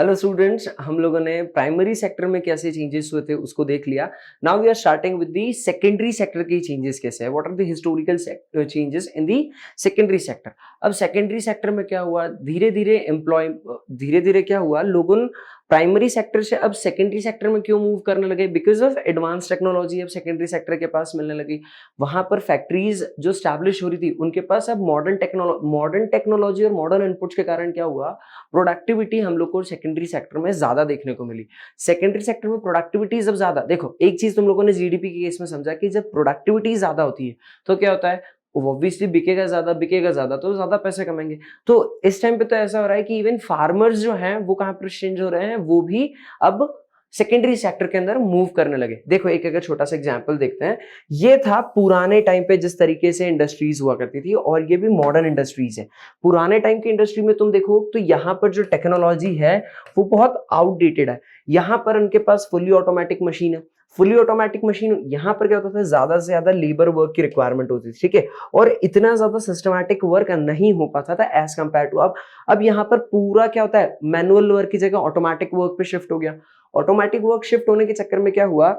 Hello students, हम लोगों ने प्राइमरी सेक्टर में कैसे चेंजेस हुए थे उसको देख लिया। Now we are starting with the secondary sector की चेंजेस कैसे है, what are the historical changes in the secondary sector. अब सेकेंडरी सेक्टर में क्या हुआ, धीरे धीरे क्या हुआ, लोगों प्राइमरी सेक्टर से अब सेकेंडरी सेक्टर में क्यों मूव करने लगे, बिकॉज ऑफ एडवांस टेक्नोलॉजी अब सेकेंडरी सेक्टर के पास मिलने लगी। वहां पर फैक्ट्रीज जो स्टैब्लिश हो रही थी उनके पास अब मॉडर्न टेक्नोलॉजी और मॉडर्न इनपुट्स के कारण क्या हुआ, प्रोडक्टिविटी हम लोग को सेकेंडरी सेक्टर में ज्यादा देखने को मिली। सेकेंडरी सेक्टर में प्रोडक्टिविटी जब ज्यादा, देखो एक चीज तुम लोगों ने जीडीपी के केस में समझा कि जब प्रोडक्टिविटी ज्यादा होती है तो क्या होता है, ऑब्वियसली बिकेगा ज्यादा तो ज्यादा पैसे कमाएंगे। तो इस टाइम पे तो ऐसा हो रहा है कि इवन फार्मर्स जो हैं वो कहां पर चेंज हो रहे हैं, वो भी अब सेकेंडरी सेक्टर के अंदर मूव करने लगे। देखो एक अगर छोटा सा एग्जांपल देखते हैं, ये था पुराने टाइम पे जिस तरीके से इंडस्ट्रीज हुआ करती थी, और ये भी मॉडर्न इंडस्ट्रीज है। पुराने टाइम की इंडस्ट्री में तुम देखो तो यहाँ पर जो टेक्नोलॉजी है वो बहुत आउटडेटेड है। यहाँ पर उनके पास फुली ऑटोमेटिक मशीन है। फुली ऑटोमेटिक मशीन, यहाँ पर क्या होता था, ज्यादा से ज्यादा लेबर वर्क की रिक्वायरमेंट होती थी, ठीक है, और इतना ज्यादा सिस्टमैटिक वर्क नहीं हो पाता था एज कंपेयर टू अब यहाँ पर पूरा क्या होता है, मैनुअल वर्क की जगह ऑटोमेटिक वर्क पे शिफ्ट हो गया। ऑटोमेटिक वर्क शिफ्ट होने के चक्कर में क्या हुआ,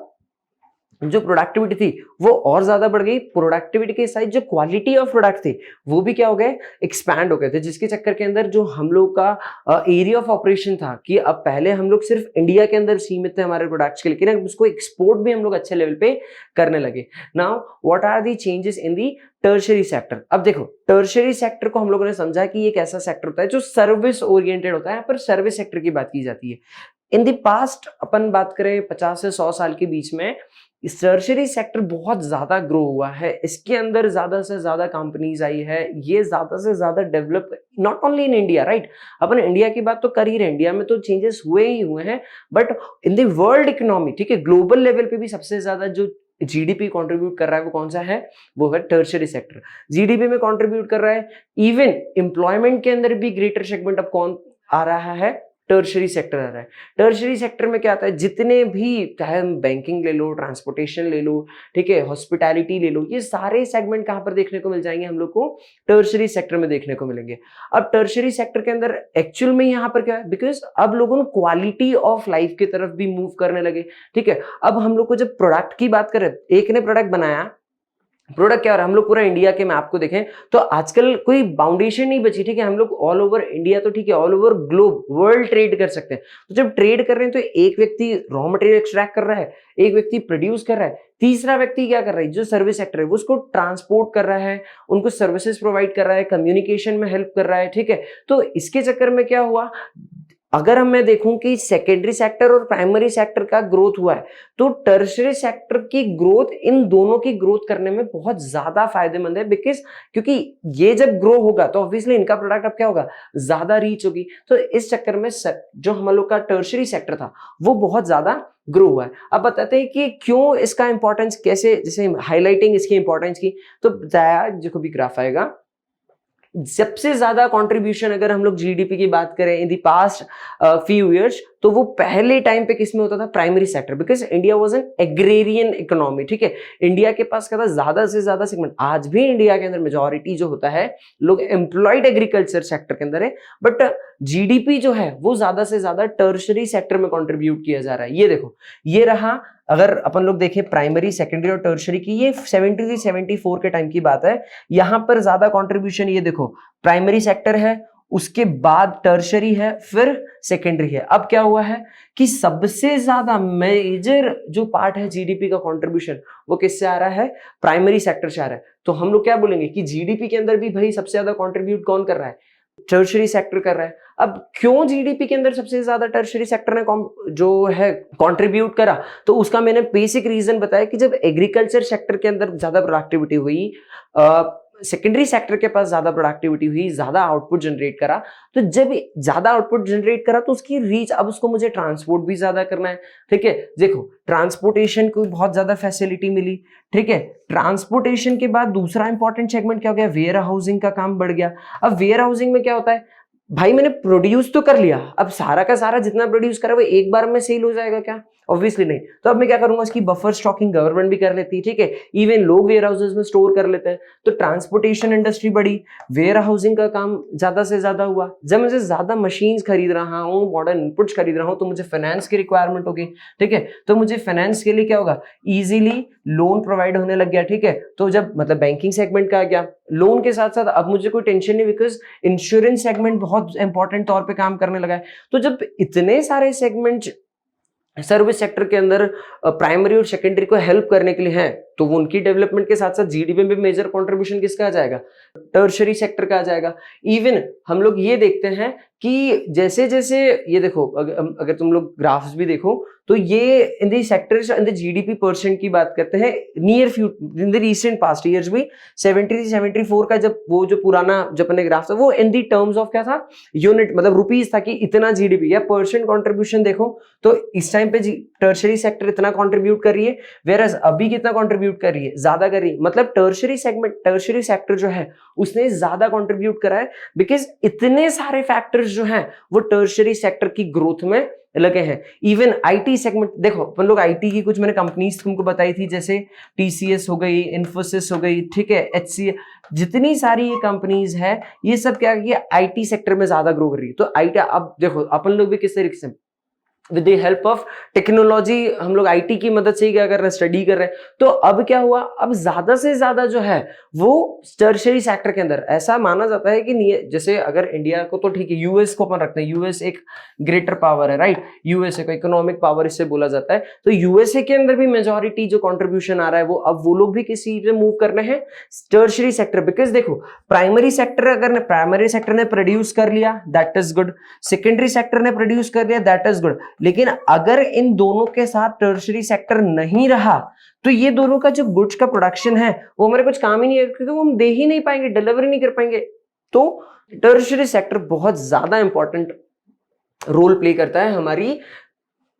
जो प्रोडक्टिविटी थी वो और ज्यादा बढ़ गई। प्रोडक्टिविटी के साथ जो क्वालिटी ऑफ प्रोडक्ट थी वो भी क्या हो गए, एक्सपैंड हो गए थे, जिसके चक्कर के अंदर जो हम लोग का एरिया ऑफ ऑपरेशन था कि अब पहले हम लोग सिर्फ इंडिया के अंदर सीमित थे हमारे प्रोडक्ट्स के, लेकिन अब उसको एक्सपोर्ट भी हम लोग अच्छे लेवल पे करने लगे। Now what are the changes in the tertiary sector. अब देखो टर्शरी सेक्टर को हम लोगों ने समझा कि एक ऐसा सेक्टर होता है जो सर्विस ओरिएंटेड होता है। यहाँ पर सर्विस सेक्टर की बात की जाती है। इन द पास्ट अपन बात करें 50 से 100 साल के बीच में टर्शरी सेक्टर बहुत ज्यादा ग्रो हुआ है, इसके अंदर ज्यादा से ज्यादा कंपनीज आई है, ये ज्यादा से ज्यादा develop, not only in India, right. Upon India की बात तो कर ही रहे, इंडिया में तो चेंजेस हुए ही हुए हैं, but in the world economy, ठीक है, ग्लोबल लेवल पे भी सबसे ज्यादा जो जीडीपी कंट्रीब्यूट कर रहा है वो कौन सा है, वो है टर्शरी सेक्टर। जीडीपी में कंट्रीब्यूट कर रहा है, इवन एम्प्लॉयमेंट के अंदर भी ग्रेटर सेगमेंट अब कौन आ रहा है, टर्शरी सेक्टर आ रहा है। टर्शरी सेक्टर में क्या आता है, जितने भी, चाहे हम बैंकिंग ले लो, ट्रांसपोर्टेशन ले लो, ठीक है, हॉस्पिटैलिटी ले लो, ये सारे सेगमेंट कहां पर देखने को मिल जाएंगे, हम लोग को टर्शरी सेक्टर में देखने को मिलेंगे। अब टर्शरी सेक्टर के अंदर एक्चुअल में यहाँ पर क्या है, बिकॉज अब लोगों क्वालिटी ऑफ लाइफ की तरफ भी मूव करने लगे, ठीक है। अब हम लोग को जब प्रोडक्ट की बात करें, एक ने प्रोडक्ट बनाया, प्रोडक्ट क्या हो रहा है, हम लोग पूरा इंडिया के मैप को देखें तो आजकल कोई बाउंडेशन नहीं बची, ठीक है, हम लोग ऑल ओवर इंडिया तो ठीक है, all over globe world trade कर सकते हैं। तो जब ट्रेड कर रहे हैं तो एक व्यक्ति रॉ मटेरियल एक्सट्रैक्ट कर रहा है, एक व्यक्ति प्रोड्यूस कर रहा है, तीसरा व्यक्ति क्या कर रहा है, जो सर्विस सेक्टर है वो उसको ट्रांसपोर्ट कर रहा है, उनको सर्विसेज प्रोवाइड कर रहा है, कम्युनिकेशन में हेल्प कर रहा है, ठीक है। तो इसके चक्कर में क्या हुआ, अगर मैं देखूं कि सेकेंडरी सेक्टर और प्राइमरी सेक्टर का ग्रोथ हुआ है तो टर्शरी सेक्टर की ग्रोथ इन दोनों की ग्रोथ करने में बहुत ज्यादा फायदेमंद है, बिकॉज क्योंकि ये जब ग्रो होगा तो ऑब्वियसली इनका प्रोडक्ट अब क्या होगा, ज्यादा रीच होगी। तो इस चक्कर में जो हम लोग का टर्शरी सेक्टर था वो बहुत ज्यादा ग्रो हुआ है। अब बताते हैं कि क्यों इसका इंपॉर्टेंस, कैसे, जैसे हाईलाइटिंग इसकी इंपॉर्टेंस की, तो बताया, जो भी ग्राफ आएगा, सबसे ज्यादा कंट्रीब्यूशन अगर हम लोग जीडीपी की बात करें in the past few years, तो वो पहले टाइम पे किसमें होता था, primary sector, because India was an agrarian economy, ठीक है। इंडिया के पास क्या था, ज्यादा से ज्यादा सेगमेंट, आज भी इंडिया के अंदर मेजॉरिटी जो होता है लोग एम्प्लॉयड एग्रीकल्चर सेक्टर के अंदर है, बट जीडीपी जो है वो ज्यादा से ज्यादा टर्शरी सेक्टर में कंट्रीब्यूट किया जा रहा है। ये देखो, ये रहा, अगर अपन लोग देखें प्राइमरी, सेकेंडरी और टर्शरी की, ये 73-74 के टाइम की बात है। यहां पर ज्यादा कंट्रीब्यूशन, ये देखो, प्राइमरी सेक्टर है, उसके बाद टर्शरी है, फिर सेकेंडरी है। अब क्या हुआ है कि सबसे ज्यादा मेजर जो पार्ट है जीडीपी का कंट्रीब्यूशन वो किससे आ रहा है, प्राइमरी सेक्टर से आ रहा है। तो हम लोग क्या बोलेंगे कि जीडीपी के अंदर भी भाई सबसे ज्यादा कंट्रीब्यूट कौन कर रहा है, टर्शरी सेक्टर कर रहा है। अब क्यों जीडीपी के अंदर सबसे ज्यादा टर्शरी सेक्टर ने जो है कंट्रीब्यूट करा, तो उसका मैंने बेसिक रीजन बताया कि जब एग्रीकल्चर सेक्टर के अंदर ज्यादा प्रोडक्टिविटी हुई, सेकेंडरी सेक्टर के पास ज्यादा प्रोडक्टिविटी हुई, ज्यादा आउटपुट जनरेट करा, तो जब ज्यादा आउटपुट जनरेट करा तो उसकी रीच, अब उसको मुझे ट्रांसपोर्ट भी ज्यादा करना है, ठीक है। देखो ट्रांसपोर्टेशन को बहुत ज्यादा फैसिलिटी मिली, ठीक है। ट्रांसपोर्टेशन के बाद दूसरा इंपॉर्टेंट सेगमेंट क्या हो गया, वेयर हाउसिंग का काम बढ़ गया। अब वेयर हाउसिंग में क्या होता है, भाई मैंने प्रोड्यूस तो कर लिया, अब सारा का सारा जितना प्रोड्यूस करा वो एक बार में सेल हो जाएगा क्या? ऑब्वियसली नहीं। तो अब मैं क्या करूंगा, इसकी बफर स्टॉकिंग गवर्नमेंट भी कर लेती है, ठीक है, इवन लोग वेयर हाउसेज में स्टोर कर लेते हैं। तो ट्रांसपोर्टेशन इंडस्ट्री बढ़ी, वेयर हाउसिंग का काम ज्यादा से ज्यादा हुआ। जब मुझे ज्यादा मशीन्स खरीद रहा हूँ, मॉडर्न इनपुट्स खरीद रहा हूँ, तो मुझे फाइनेंस की रिक्वायरमेंट होगी, ठीक है। तो मुझे फाइनेंस के लिए क्या होगा, इजीली लोन प्रोवाइड होने लग गया, ठीक है। तो जब मतलब बैंकिंग सेगमेंट का आ गया, लोन के साथ साथ अब मुझे कोई टेंशन नहीं, बिकॉज इंश्योरेंस सेगमेंट बहुत इंपॉर्टेंट तौर पे काम करने लगा है। तो जब इतने सारे सेगमेंट सर्विस सेक्टर के अंदर प्राइमरी और सेकेंडरी को हेल्प करने के लिए हैं, तो वो उनकी डेवलपमेंट के साथ साथ जीडीपी में मेजर कंट्रीब्यूशन किसका आ जाएगा, टर्शरी सेक्टर का आ जाएगा। इवन हम लोग ये देखते हैं कि जैसे जैसे ये देखो, अगर तुम लोग ग्राफ्स भी देखो तो ये in the sectors in the GDP percent की बात करते हैं near future, in the recent past years भी 73-74 का जब वो जो पुराना जब अपने ग्राफ था वो इन दी टर्म्स ऑफ क्या था, यूनिट मतलब रुपीज था कि इतना जीडीपी या परसेंट कंट्रीब्यूशन देखो तो इस टाइम पे टर्शरी सेक्टर इतना कंट्रीब्यूट कर रही है, वेयरएज अभी कितना कंट्रीब्यूट कर रही है, ज्यादा कर रही है। मतलब टर्शरी सेगमेंट, टर्शरी सेक्टर जो है उसने ज्यादा कंट्रीब्यूट करा है, बिकॉज इतने सारे फैक्टर्स जो हैं वो टर्शरी सेक्टर की ग्रोथ में लगे हैं। इवन आईटी सेगमेंट देखो, अपन लोग आईटी की कुछ मैंने कंपनीज तुमको बताई थी, जैसे टीसीएस हो गई, इन्फोसिस हो गई, ठीक है, एचसीएल, जितनी सारी ये कंपनीज है ये सब क्या किया, आईटी सेक्टर में ज्यादा ग्रो कर रही है। तो आईटी अब देखो अपन लोग भी किस तरीके से with the help of technology हम लोग आईटी की मदद से ही क्या कर रहे हैं, स्टडी कर रहे हैं। तो अब क्या हुआ, अब ज्यादा से ज्यादा जो है वो टर्शियरी सेक्टर के अंदर ऐसा माना जाता है कि जैसे अगर इंडिया को तो ठीक है, यूएस को अपन रखते हैं, यूएस एक ग्रेटर पावर है, राइट, यूएसए को इकोनॉमिक पावर इससे बोला जाता है। तो यूएसए के अंदर भी मेजोरिटी जो कंट्रीब्यूशन आ रहा है वो अब वो लोग भी किसी पे मूव कर रहे हैं, टर्शियरी सेक्टर। बिकॉज देखो प्राइमरी सेक्टर, अगर प्राइमरी सेक्टर ने प्रोड्यूस कर लिया that is good, secondary sector ने प्रोड्यूस कर लिया दैट इज गुड, लेकिन अगर इन दोनों के साथ टर्शरी सेक्टर नहीं रहा तो ये दोनों का जो गुड्स का प्रोडक्शन है वो हमारे कुछ काम ही नहीं है, क्योंकि वो हम दे ही नहीं पाएंगे, डिलीवरी नहीं कर पाएंगे। तो टर्शरी सेक्टर बहुत ज्यादा इंपॉर्टेंट रोल प्ले करता है हमारी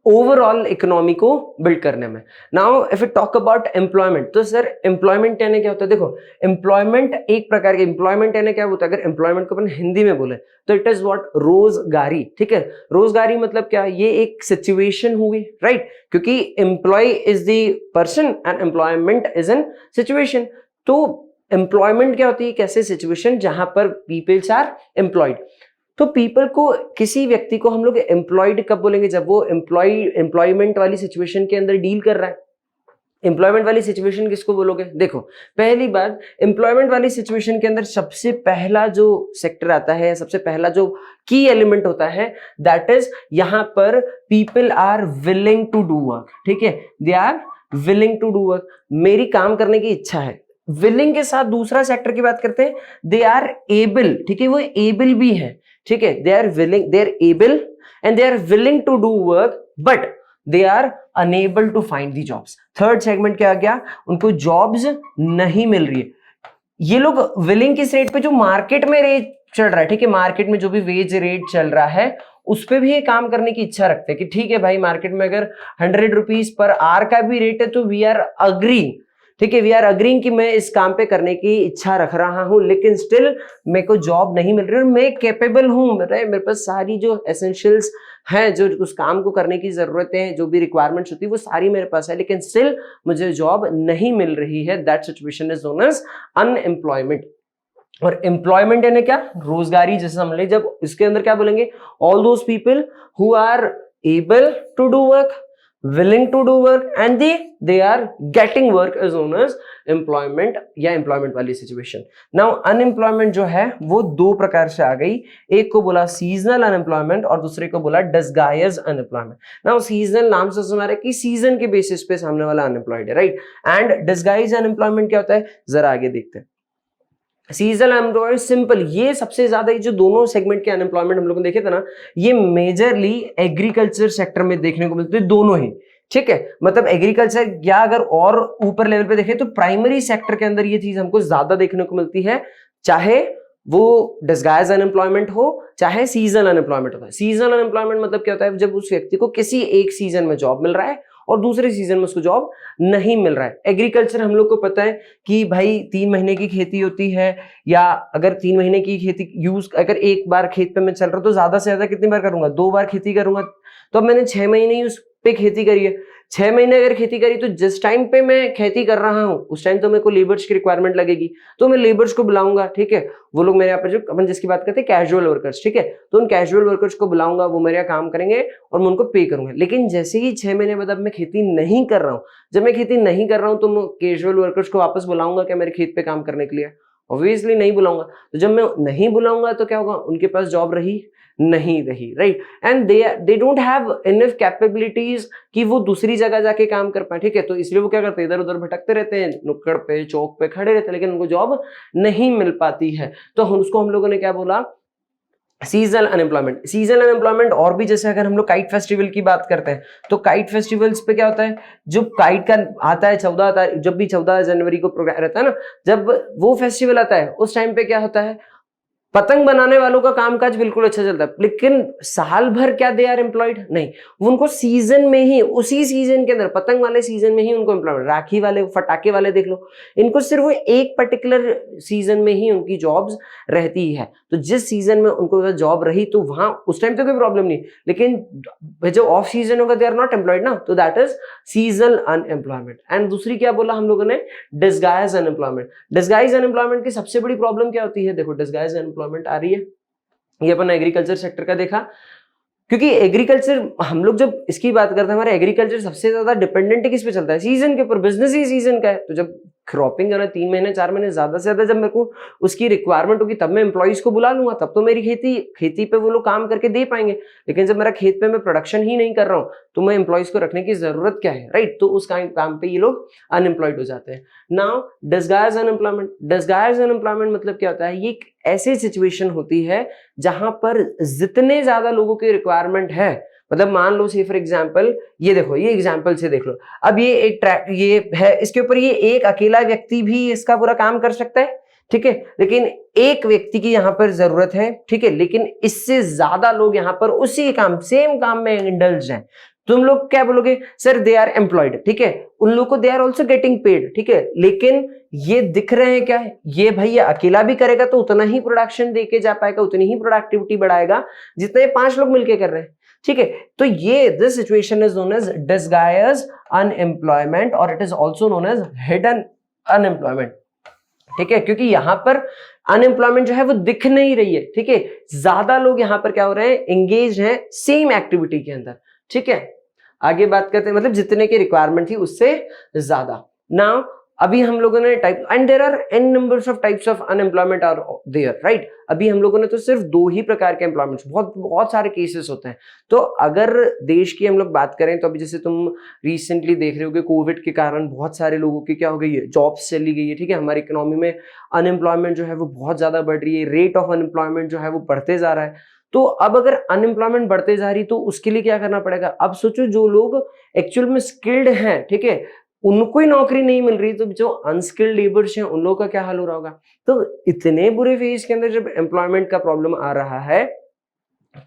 ओवरऑल इकोनॉमी को बिल्ड करने में। Now if you talk about employment, तो सर एम्प्लॉयमेंट यानी क्या होता है, देखो एम्प्लॉयमेंट एक प्रकार के एम्प्लॉयमेंट यानी क्या होता है, अगर एम्प्लॉयमेंट को अपन हिंदी में बोले तो इट इज व्हाट, रोजगारी, ठीक है। रोजगारी मतलब क्या, ये एक सिचुएशन हुई, राइट, क्योंकि employ is the person and employment is an situation. तो एम्प्लॉयमेंट क्या होती है, कैसे सिचुएशन जहां पर पीपल्स आर एम्प्लॉयड। तो पीपल को, किसी व्यक्ति को हम लोग एम्प्लॉयड कब बोलेंगे, जब वो एम्प्लॉयमेंट वाली सिचुएशन के अंदर डील कर रहा है। एम्प्लॉयमेंट वाली सिचुएशन किसको बोलोगे, देखो पहली बात एम्प्लॉयमेंट वाली सिचुएशन के अंदर सबसे पहला जो सेक्टर आता है, सबसे पहला जो की एलिमेंट होता है दैट इज, यहां पर people are willing to do work, ठीक है, they are willing to do work, मेरी काम करने की इच्छा है। विलिंग के साथ दूसरा सेक्टर की बात करते हैं, दे आर एबल, ठीक है, वो एबल भी है, ठीक है, they are willing, they are able and they are willing to do work but they are unable to find the jobs. Third segment क्या आ गया, उनको जॉब्स नहीं मिल रही है। ये लोग विलिंग किस रेट पे, जो मार्केट में रेट चल रहा है, ठीक है, मार्केट में जो भी वेज रेट चल रहा है उस पे भी ये काम करने की इच्छा रखते हैं कि ठीक है भाई, मार्केट में अगर 100 रुपीज पर आवर का भी रेट है तो वी आर अग्री, ठीक है, वी आर अग्रीइंग कि मैं इस काम पे करने की इच्छा रख रहा हूं, लेकिन स्टिल मेरे को जॉब नहीं मिल रही और मैं कैपेबल हूं, मेरे पास सारी जो एसेंशियल्स हैं, जो उस काम को करने की जरूरतें हैं, जो भी रिक्वायरमेंट्स होती है वो सारी मेरे पास है, लेकिन स्टिल मुझे जॉब नहीं मिल रही है। That situation is known as unemployment. और एम्प्लॉयमेंट यानी क्या, रोजगारी, जैसे हम ले, जब इसके अंदर क्या बोलेंगे, all those people who are able to do work, willing to do work and they are getting work is known as employment या employment वाली situation। now unemployment जो है वो दो प्रकार से आ गई, एक को बोला seasonal unemployment और दूसरे को बोला disguised unemployment। now seasonal नाम से समझ रहा है कि सीजन के बेसिस पे सामने वाला unemployed है, राइट, एंड disguised unemployment क्या होता है, जरा आगे देखते हैं। सीजनल अनएम्प्लॉयमेंट सिंपल, ये सबसे ज्यादा ये जो दोनों सेगमेंट के अनएम्प्लॉयमेंट हम लोगों ने देखे थे ना, ये मेजरली एग्रीकल्चर सेक्टर में देखने को मिलते हैं दोनों ही, ठीक है। मतलब एग्रीकल्चर या अगर और ऊपर लेवल पे देखें तो प्राइमरी सेक्टर के अंदर ये चीज हमको ज्यादा देखने को मिलती है, चाहे वो डिस्गाइज अनएम्प्लॉयमेंट हो चाहे सीजनल अनएम्प्लॉयमेंट होता है। सीजनल अनएम्प्लॉयमेंट मतलब क्या होता है, जब उस व्यक्ति को किसी एक सीजन में जॉब मिल रहा है और दूसरे सीजन में उसको जॉब नहीं मिल रहा है। एग्रीकल्चर हम लोग को पता है कि भाई 3 महीने की खेती होती है, या अगर 3 महीने की खेती यूज अगर एक बार खेत पे मैं चल रहा हूँ तो ज्यादा से ज्यादा कितनी बार करूंगा, 2 बार खेती करूंगा। तो अब मैंने 6 महीने ही उस पे खेती करी है, 6 महीने अगर खेती करी तो जिस टाइम पे मैं खेती कर रहा हूँ उस टाइम तो मेरे को लेबर्स की रिक्वायरमेंट लगेगी, तो मैं लेबर्स को बुलाऊंगा, ठीक है। वो लोग मेरे यहाँ पर जो अपन जिसकी बात करते हैं कैजुअल वर्कर्स, ठीक है, तो उन कैजुअल वर्कर्स को बुलाऊंगा, वो मेरे यहाँ काम करेंगे और मैं उनको पे करूंगा। लेकिन जैसे ही 6 महीने बाद अब मैं खेती नहीं कर रहा हूँ, जब मैं खेती नहीं कर रहा हूँ तो मैं कैजुअल वर्कर्स को वापस बुलाऊंगा क्या मेरे खेत पे काम करने के लिए? ऑब्वियसली नहीं बुलाऊंगा। तो जब मैं नहीं बुलाऊंगा तो क्या होगा, उनके पास जॉब रही नहीं रही, right. And they don't have enough capabilities कि वो दूसरी जगह जाके काम कर पाए, ठीक है। तो इसलिए वो क्या करते हैं, इधर उधर भटकते रहते हैं, नुक्कड़ पे चौक पे खड़े रहते हैं, लेकिन उनको जॉब नहीं मिल पाती है। तो उसको हम लोगों ने क्या बोला, सीजनल अनएम्प्लॉयमेंट। सीजनल अनएम्प्लॉयमेंट और भी, जैसे अगर हम लोग काइट फेस्टिवल की बात करते हैं तो काइट फेस्टिवल्स पे क्या होता है, जो काइट का आता है 14 तारीख, जब भी 14 जनवरी को प्रोग्राम रहता है ना, जब वो फेस्टिवल आता है उस टाइम पे क्या होता है, पतंग बनाने वालों का कामकाज बिल्कुल अच्छा चलता है, लेकिन साल भर क्या दे आर एम्प्लॉयड नहीं, उनको सीजन में ही, उसी सीजन के अंदर, पतंग वाले सीजन में ही उनको एम्प्लॉयमेंट। राखी वाले, फटाके वाले देख लो, इनको सिर्फ वो एक पर्टिकुलर सीजन में ही उनकी जॉब्स रहती है। तो जिस सीजन में उनको जॉब रही तो वहां उस टाइम तो कोई प्रॉब्लम नहीं, लेकिन जो ऑफ सीजन होगा दे आर नॉट एम्प्लॉयड ना, तो that is seasonal unemployment. And दूसरी क्या बोला हम लोगों ने, डिस्गाइज अनएम्प्लॉयमेंट। डिस्गाइज अनएम्प्लॉयमेंट की सबसे बड़ी प्रॉब्लम क्या होती है, देखो डिस्गाइज अनएम्प्लॉयमेंट आ रही है, ये अपन एग्रीकल्चर सेक्टर का देखा, क्योंकि एग्रीकल्चर हम लोग जब इसकी बात करते हैं, हमारा एग्रीकल्चर सबसे ज्यादा डिपेंडेंट किस पे चलता है, सीजन के ऊपर, बिजनेस ही सीजन का है। तो जब क्रॉपिंग करना 3 महीने 4 महीने, ज्यादा से ज्यादा जब मेरे को उसकी रिक्वायरमेंट होगी तब मैं एम्प्लॉइज को बुला लूंगा, तब तो मेरी खेती पे वो लोग काम करके दे पाएंगे। लेकिन जब मेरा खेत पे मैं प्रोडक्शन ही नहीं कर रहा हूँ तो मैं एम्प्लॉइज को रखने की जरूरत क्या है, राइट। तो उस काम पे ये लोग अनएम्प्लॉयड हो जाते हैं। Now disguise unemployment. Disguise unemployment मतलब क्या होता है, ये एक ऐसी सिचुएशन होती है जहां पर जितने ज्यादा लोगों की रिक्वायरमेंट है, मतलब मान लो सी फॉर एग्जांपल, ये देखो, ये एग्जांपल से देख लो, अब ये एक ट्रैक ये है, इसके ऊपर ये एक अकेला व्यक्ति भी इसका पूरा काम कर सकता है, ठीक है, लेकिन एक व्यक्ति की यहाँ पर जरूरत है, ठीक है, लेकिन इससे ज्यादा लोग यहाँ पर उसी काम, सेम काम में इंडल्ज हैं। तुम लोग क्या बोलोगे, सर दे आर एम्प्लॉयड, ठीक है, उन लोग को they are also getting paid, ठीक है, लेकिन ये दिख रहे हैं क्या, ये भाई ये अकेला भी करेगा तो उतना ही प्रोडक्शन देके जा पाएगा, उतनी ही प्रोडक्टिविटी बढ़ाएगा जितने 5 लोग मिलके कर रहे हैं, ठीक है। तो ये this situation is known as disguise unemployment और it is also known as hidden unemployment, ठीक है, क्योंकि यहां पर अनएम्प्लॉयमेंट जो है वो दिख नहीं रही है, ठीक है, ज्यादा लोग यहां पर क्या हो रहे हैं, एंगेज हैं सेम एक्टिविटी के अंदर, ठीक है। आगे बात करते हैं, मतलब जितने की रिक्वायरमेंट थी उससे ज्यादा। नाउ अभी हम लोगों ने type, and there are an numbers of types of unemployment are there, right. अभी हम लोगों ने तो सिर्फ 2 ही प्रकार के एम्प्लॉयमेंट, बहुत सारे केसेस होते हैं। तो अगर देश की हम लोग बात करें तो अभी जैसे तुम रिसेंटली देख रहे हो कि कोविड के कारण बहुत सारे लोगों की क्या हो गई है, जॉब्स चली गई है, ठीक है, हमारी इकोनॉमी में अनएम्प्लॉयमेंट जो है वो बहुत ज्यादा बढ़ रही है, रेट ऑफ अनएम्प्लॉयमेंट जो है वो बढ़ते जा रहा है। तो अब अगर अनएम्प्लॉयमेंट बढ़ते जा रही तो उसके लिए क्या करना पड़ेगा, अब सोचो जो लोग एक्चुअल में स्किल्ड हैं, ठीक है, उनको ही नौकरी नहीं मिल रही, तो जो अनस्किल्ड लेबर्स हैं उन लोगों का क्या हाल हो रहा होगा। तो इतने बुरे फेज के अंदर जब एम्प्लॉयमेंट का प्रॉब्लम आ रहा है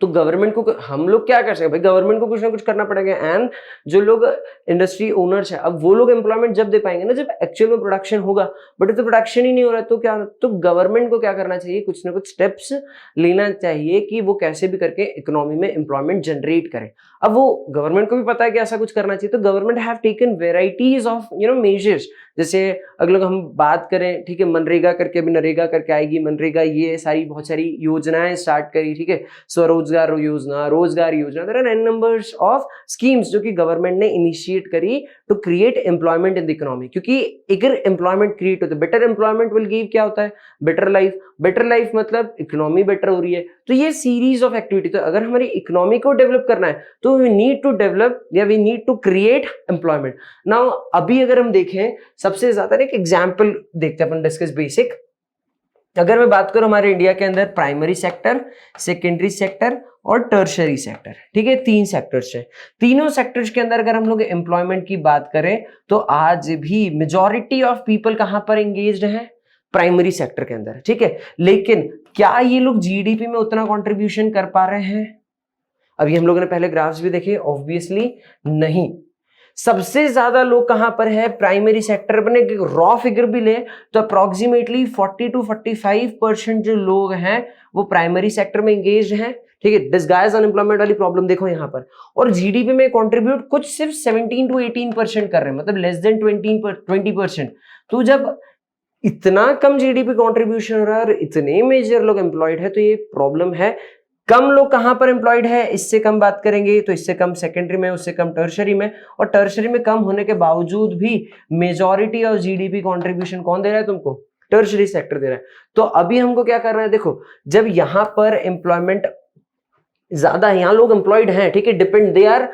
तो गवर्नमेंट को, हम लोग क्या कर सकते हैं भाई, गवर्नमेंट को कुछ ना कुछ करना पड़ेगा। एंड जो लोग इंडस्ट्री ओनर्स है, अब वो लोग एम्प्लॉयमेंट जब दे पाएंगे ना जब एक्चुअल में प्रोडक्शन होगा, बट तो प्रोडक्शन ही नहीं हो रहा है तो क्या, तो गवर्नमेंट को क्या करना चाहिए, कुछ ना कुछ स्टेप्स लेना चाहिए कि वो कैसे भी करके इकोनॉमी में एम्प्लॉयमेंट जनरेट करे। अब वो गवर्नमेंट को भी पता है कि ऐसा कुछ करना चाहिए, तो government have taken varieties of measures. जैसे अगर हम बात करें, ठीक है, मनरेगा करके अभी नरेगा करके आएगी, मनरेगा ये सारी बहुत सारी योजनाएं स्टार्ट करी, ठीक है, स्वरोजगार योजना, रोजगार योजना, there are an numbers of schemes जो कि गवर्नमेंट ने इनिशिएट करी to create employment in the economy. क्योंकि अगर एम्प्लॉयमेंट क्रिएट होता है, बेटर एम्प्लॉयमेंट विल गिव क्या होता है, बेटर लाइफ। बेटर लाइफ मतलब इकोनॉमी बेटर हो रही है, तो ये सीरीज ऑफ एक्टिविटी। तो अगर हमारी इकोनॉमी को डेवलप करना है तो वी नीड टू डेवलप या we need to create employment. Now अभी अगर हम देखें सबसे ज्यादा एक एग्जांपल देखते हैं अपन, डिस्कस बेसिक। अगर मैं बात करूं हमारे इंडिया के अंदर प्राइमरी सेक्टर, सेकेंडरी सेक्टर और टर्शरी सेक्टर, ठीक है, 3 सेक्टर्स है। तीनों सेक्टर्स के अंदर अगर हम लोग एम्प्लॉयमेंट की बात करें तो आज भी मेजॉरिटी ऑफ पीपल कहां पर एंगेज्ड है, प्राइमरी सेक्टर के अंदर, ठीक है। लेकिन क्या ये लोग जीडीपी में उतना कंट्रीब्यूशन कर पा रहे हैं? अभी हम लोगों ने पहले ग्राफ्स भी देखे, ऑब्वियसली नहीं। सबसे ज्यादा लोग कहां पर है, प्राइमरी सेक्टर पर। रॉ फिगर भी ले तो अप्रोक्सीमेटली 40 to 45% जो लोग हैं वो प्राइमरी सेक्टर में एंगेज हैं, ठीक है। डिस्गाइज अनएम्प्लॉयमेंट वाली प्रॉब्लम देखो यहाँ पर। और जीडीपी में कंट्रीब्यूट कुछ सिर्फ 17 to 18% कर रहे हैं, मतलब लेस देन 20%। तो जब इतना कम जीडीपी कंट्रीब्यूशन हो रहा है और इतने मेजर लोग एम्प्लॉयड है तो ये प्रॉब्लम है। कम लोग कहां पर एम्प्लॉयड है, इससे कम बात करेंगे तो इससे कम सेकेंडरी में, उससे कम टर्शरी में। और टर्शरी में कम होने के बावजूद भी मेजॉरिटी ऑफ जीडीपी कंट्रीब्यूशन कौन दे रहा है तुमको, टर्शरी सेक्टर दे रहा है। तो अभी हमको क्या करना है, देखो जब यहां पर एम्प्लॉयमेंट ज्यादा है, यहाँ लोग एम्प्लॉयड हैं, ठीक है, डिपेंड दे आर,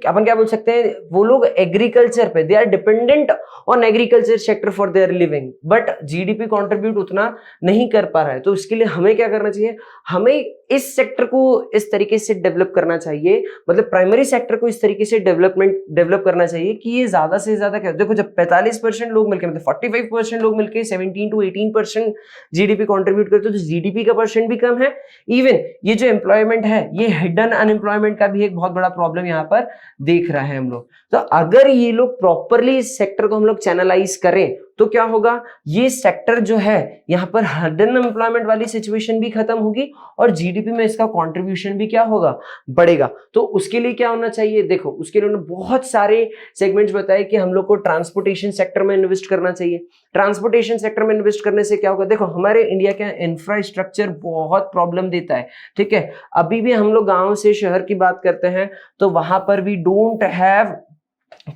अपन क्या बोल सकते हैं, वो लोग एग्रीकल्चर पे, they are dependent on agriculture sector for their living, but GDP contribute उतना नहीं कर पा रहा है। तो इसके लिए हमें क्या करना चाहिए, हमें इस सेक्टर को इस तरीके से डेवलप करना चाहिए, मतलब प्राइमरी सेक्टर को इस तरीके से डेवलप करना चाहिए कि ये ज्यादा से ज्यादा क्या, देखो जब 45% लोग मिलकर, मतलब 45% लोग मिलकर 17 to 18% जीडीपी कंट्रीब्यूट करते हैं, तो जीडीपी का परसेंट भी कम है। इवन ये जो एम्प्लॉयमेंट है, ये हिडन अनएम्प्लॉयमेंट का भी एक बहुत बड़ा प्रॉब्लम यहाँ पर देख रहा है हम लोग। तो अगर ये लोग प्रॉपरली इस सेक्टर को हम लोग चैनलाइज करें तो क्या होगा, ये सेक्टर जो है यहाँ पर हिडन एम्प्लॉयमेंट वाली सिचुएशन भी खत्म होगी और जीडीपी में इसका कंट्रीब्यूशन भी क्या होगा, बढ़ेगा। तो उसके लिए क्या होना चाहिए, देखो उसके लिए उन्होंने बहुत सारे सेगमेंट्स बताए कि हम लोग को ट्रांसपोर्टेशन सेक्टर में इन्वेस्ट करना चाहिए। ट्रांसपोर्टेशन सेक्टर में इन्वेस्ट करने से क्या होगा, देखो हमारे इंडिया का इंफ्रास्ट्रक्चर बहुत प्रॉब्लम देता है, ठीक है। अभी भी हम लोग गांव से शहर की बात करते हैं तो वहां पर भी डोंट हैव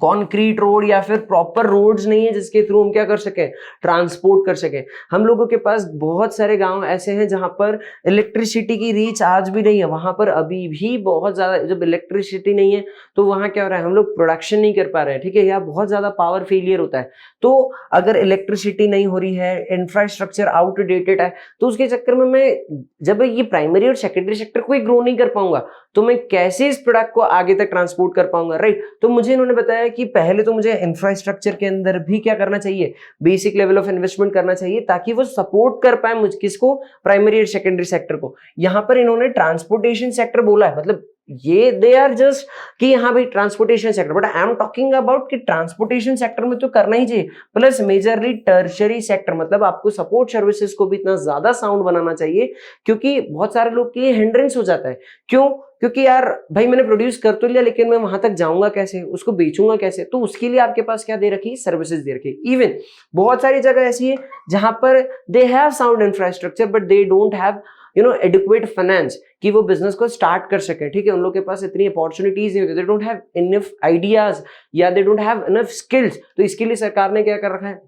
कॉन्क्रीट रोड या फिर प्रॉपर रोड्स नहीं है जिसके थ्रू हम क्या कर सके, ट्रांसपोर्ट कर सके। हम लोगों के पास बहुत सारे गांव ऐसे हैं जहां पर इलेक्ट्रिसिटी की रीच आज भी नहीं है, वहां पर अभी भी बहुत ज्यादा, जब इलेक्ट्रिसिटी नहीं है तो वहां क्या हो रहा है, हम लोग प्रोडक्शन नहीं कर पा रहे हैं, ठीक है, या बहुत ज्यादा पावर फेलियर होता है। तो अगर इलेक्ट्रिसिटी नहीं हो रही है, इंफ्रास्ट्रक्चर आउटडेटेड है, तो उसके चक्कर में मैं जब ये प्राइमरी और सेकेंडरी सेक्टर को ही ग्रो नहीं कर पाऊंगा तो मैं कैसे इस प्रोडक्ट को आगे तक ट्रांसपोर्ट कर पाऊंगा, राइट। तो मुझे इन्होंने बताया कि पहले तो मुझे इंफ्रास्ट्रक्चर के अंदर भी क्या करना चाहिए, बेसिक लेवल ऑफ इन्वेस्टमेंट करना चाहिए ताकि वो सपोर्ट कर पाए मुझ किसको, प्राइमरी और सेकेंडरी सेक्टर को। यहां पर इन्होंने ट्रांसपोर्टेशन सेक्टर बोला है, मतलब ये दे आर जस्ट कि यहाँ भाई transportation sector, but I am talking about कि ट्रांसपोर्टेशन सेक्टर में तो करना ही चाहिए, प्लस मेजरली टर्शरी सेक्टर, मतलब आपको सपोर्ट सर्विसेज को भी इतना ज्यादा साउंड बनाना चाहिए क्योंकि बहुत सारे लोग के हिंड्रेंस हो जाता है। क्यों, क्योंकि यार भाई मैंने प्रोड्यूस कर तो लिया लेकिन मैं वहां तक जाऊंगा कैसे, उसको बेचूंगा कैसे, तो उसके लिए आपके पास क्या दे रखी, सर्विसेज दे रखी। इवन बहुत सारी जगह ऐसी है जहां पर they have sound infrastructure but they don't have adequate finance कि वो बिजनेस को स्टार्ट कर सके, ठीक है, उन लोग के पास इतनी अपॉर्चुनिटीज नहीं होती, they don't have enough ideas या they don't have enough skills. तो इसके लिए सरकार ने क्या कर रखा है,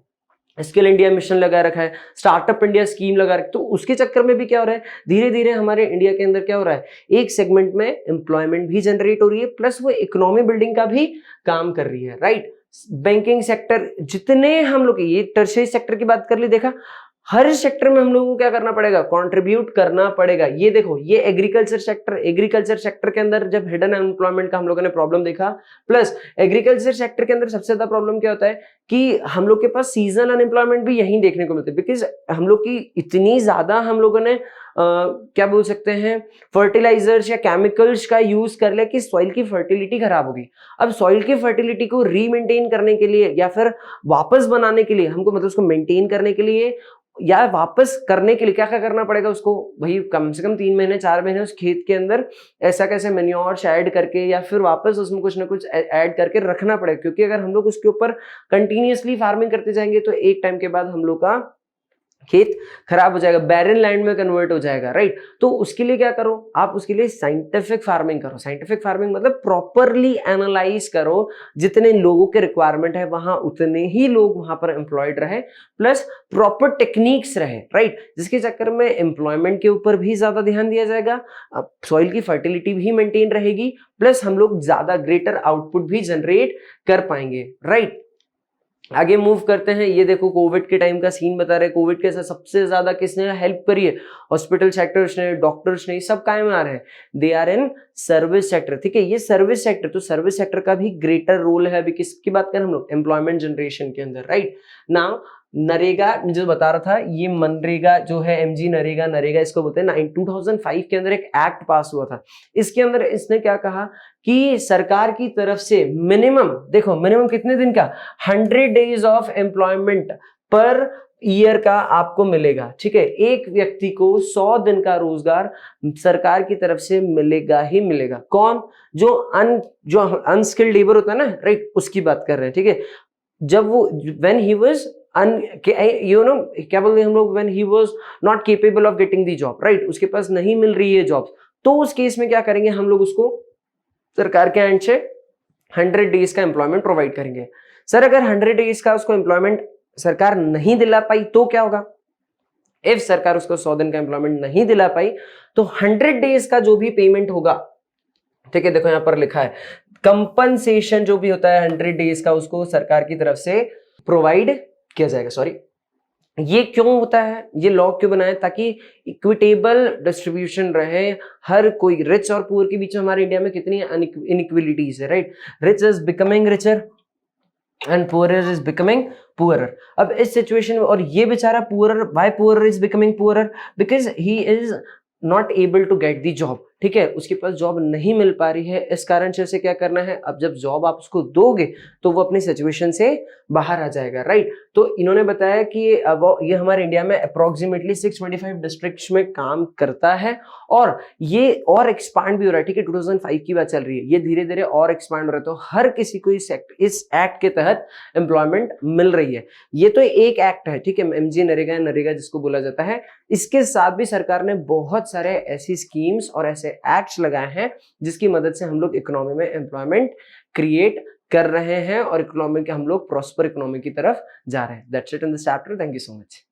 स्किल इंडिया मिशन लगा रखा है, स्टार्टअप इंडिया स्कीम लगा रखी। तो उसके चक्कर में भी क्या हो रहा है, धीरे धीरे हमारे इंडिया के अंदर क्या हो रहा है, एक सेगमेंट में एम्प्लॉयमेंट भी जनरेट हो रही है प्लस वो इकोनॉमी बिल्डिंग का भी काम कर रही है, राइट। बैंकिंग सेक्टर, जितने हम लोग, ये टर्शियरी सेक्टर की बात कर ली, देखा हर सेक्टर में हम लोगों को क्या करना पड़ेगा, कंट्रीब्यूट करना पड़ेगा। ये देखो ये एग्रीकल्चर सेक्टर के अंदर जब हिडन अनएम्प्लॉयमेंट का हम लोगों ने प्रॉब्लम देखा, प्लस एग्रीकल्चर सेक्टर के अंदर सबसे ज्यादा प्रॉब्लम क्या होता है कि हम लोग के पास सीजनल अनएम्प्लॉयमेंट भी यहीं देखने को मिलता है, बिकॉज हम लोग की इतनी ज्यादा हम लोगों ने क्या बोल सकते हैं, फर्टिलाइजर्स या केमिकल्स का यूज कर लिया कि सॉइल की फर्टिलिटी खराब होगी। अब सॉइल की फर्टिलिटी को रीमेंटेन करने के लिए या फिर वापस बनाने के लिए हमको, मतलब उसको मेंटेन करने के लिए या वापस करने के लिए क्या क्या करना पड़ेगा उसको, भाई कम से कम 3 महीने 4 महीने उस खेत के अंदर ऐसा कैसे मैन्योर्स ऐड करके या फिर वापस उसमें कुछ ना कुछ ऐड करके रखना पड़ेगा। क्योंकि अगर हम लोग उसके ऊपर कंटिन्यूअसली फार्मिंग करते जाएंगे तो एक टाइम के बाद हम लोग का खेत खराब हो जाएगा, बैरन लैंड में कन्वर्ट हो जाएगा, राइट। तो उसके लिए क्या करो आप, उसके लिए साइंटिफिक फार्मिंग करो। साइंटिफिक फार्मिंग मतलब प्रॉपरली एनालाइज करो, जितने लोगों के रिक्वायरमेंट है वहां उतने ही लोग वहां पर एम्प्लॉयड रहे, प्लस प्रॉपर टेक्निक्स रहे, राइट, जिसके चक्कर में एम्प्लॉयमेंट के ऊपर भी ज्यादा ध्यान दिया जाएगा, सॉइल की फर्टिलिटी भी मेंटेन रहेगी, प्लस हम लोग ज्यादा ग्रेटर आउटपुट भी जनरेट कर पाएंगे, राइट। आगे मूव करते हैं। ये देखो कोविड के टाइम का सीन बता रहे हैं, कोविड के साथ सबसे ज्यादा किसने हेल्प करी है, हॉस्पिटल सेक्टर्स ने, डॉक्टर्स ने, सब काहे में आ रहे हैं, they are in service sector, ठीक है। ये सर्विस सेक्टर, तो सर्विस सेक्टर का भी ग्रेटर रोल है। अभी किसकी बात करें हम लोग, एम्प्लॉयमेंट जनरेशन के अंदर, राइट। नाउ नरेगा जो बता रहा था, ये मनरेगा जो है, एमजी नरेगा, नरेगा इसको बोलते हैं। 2005 के अंदर एक एक्ट पास हुआ था। इसके अंदर इसने क्या कहा कि सरकार की तरफ से मिनिमम, देखो मिनिमम कितने दिन का, 100 days of employment per year का आपको मिलेगा, ठीक है। एक व्यक्ति को 100 दिन का रोजगार सरकार की तरफ से मिलेगा ही मिलेगा। कौन, जो अनस्किल्ड लेबर होता है ना, राइट, उसकी बात कर रहे हैं, ठीक है। जब वो व्हेन ही वाज क्या बोलते हैं हम लोग, when he was not capable of getting the job, right, उसके पास नहीं मिल रही है जॉब, तो उस केस में क्या करेंगे हम लोग, उसको सरकार के एंड से 100 डेज का एम्प्लॉयमेंट प्रोवाइड करेंगे। सर अगर 100 डेज का उसको एम्प्लॉयमेंट सरकार नहीं दिला पाई तो क्या होगा? इफ सरकार उसको 100 दिन का एम्प्लॉयमेंट नहीं दिला पाई तो 100 डेज का जो भी पेमेंट होगा, ठीक है, देखो यहां पर लिखा है कंपनसेशन जो भी होता है 100 डेज का, उसको सरकार की तरफ से प्रोवाइड किया जाएगा। सॉरी, ये क्यों होता है, ये लॉ क्यों बनाया? ताकि इक्विटेबल डिस्ट्रीब्यूशन रहे, हर कोई, रिच और पुअर के बीच में हमारे इंडिया में कितनी इनइक्विलिटीज है, right. Rich is becoming richer and poorer is becoming poorer. अब इस सिचुएशन में, और ये बेचारा poorer, why poorer is becoming poorer? Because he is not able to get the job, ठीक है, उसके पास जॉब नहीं मिल पा रही है। इस कारण से उसे क्या करना है, अब जब जॉब आप उसको दोगे तो वो अपनी सिचुएशन से बाहर आ जाएगा, राइट। तो इन्होंने बताया कि ये हमारे इंडिया में अप्रोक्सीमेटली 625 डिस्ट्रिक्ट्स में काम करता है, और ये और एक्सपांड भी हो रहा है, ठीक है। 2005 की बात चल रही है, ये धीरे धीरे और एक्सपांड हो रहा है, तो हर किसी को इस एक्ट के तहत एम्प्लॉयमेंट मिल रही है। ये तो एक एक्ट है, ठीक है, एमजी नरेगा, नरेगा जिसको बोला जाता है। इसके साथ भी सरकार ने बहुत सारे ऐसी स्कीम्स और ऐसे एक्ट्स लगाए हैं जिसकी मदद से हम लोग इकोनॉमी में एम्प्लॉयमेंट क्रिएट कर रहे हैं और इकोनॉमी के हम लोग प्रॉस्पर इकोनॉमी की तरफ जा रहे हैं। That's it in this chapter. Thank you so much.